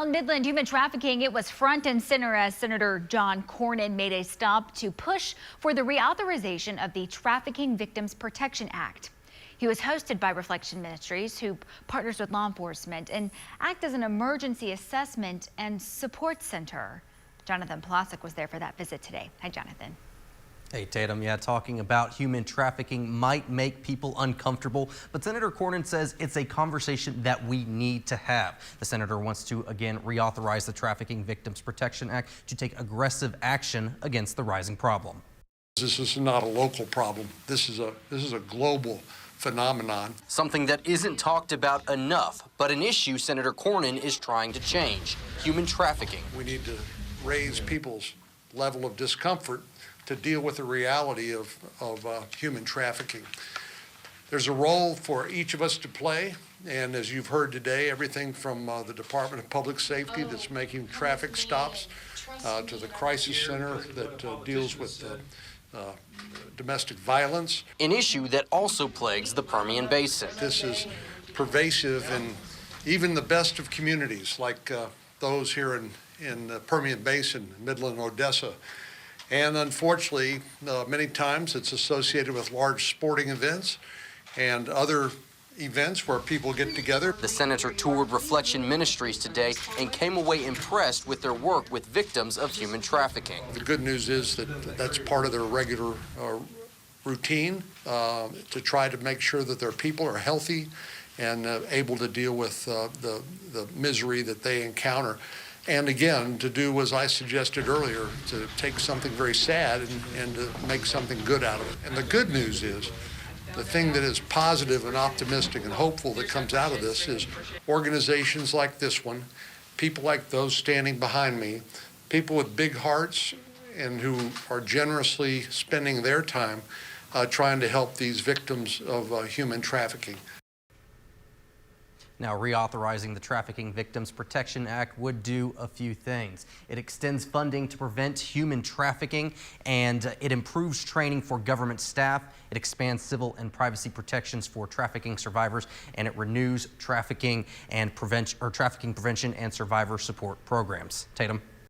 On Midland human trafficking, it was front and center as Senator John Cornyn made a stop to push for the reauthorization of the Trafficking Victims Protection Act. He was hosted by Reflection Ministries, who partners with law enforcement and act as an emergency assessment and support center. Jonathan Plasek was there for that visit today. Hi, Jonathan. Hey, Tatum. Yeah, talking about human trafficking might make people uncomfortable, but Senator Cornyn says it's a conversation that we need to have. The senator wants to, again, reauthorize the Trafficking Victims Protection Act to take aggressive action against the rising problem. This is not a local problem. This is a global phenomenon. Something that isn't talked about enough, but an issue Senator Cornyn is trying to change: human trafficking. We need to raise people's level of discomfort to deal with the reality of human trafficking. There's a role for each of us to play, and as you've heard today, everything from the Department of Public Safety that's making traffic stops to the crisis center that deals with domestic violence. An issue that also plagues the Permian Basin. This is pervasive in even the best of communities, like those here in the Permian Basin, Midland, Odessa. And unfortunately, many times it's associated with large sporting events and other events where people get together. The senator toured Reflection Ministries today and came away impressed with their work with victims of human trafficking. The good news is that that's part of their regular routine to try to make sure that their people are healthy and able to deal with the misery that they encounter. And again, to do as I suggested earlier, to take something very sad and to make something good out of it. And the good news is, the thing that is positive and optimistic and hopeful that comes out of this is organizations like this one, people like those standing behind me, people with big hearts and who are generously spending their time trying to help these victims of human trafficking. Now, reauthorizing the Trafficking Victims Protection Act would do a few things. It extends funding to prevent human trafficking, and it improves training for government staff. It expands civil and privacy protections for trafficking survivors, and it renews trafficking prevention and survivor support programs. Tatum.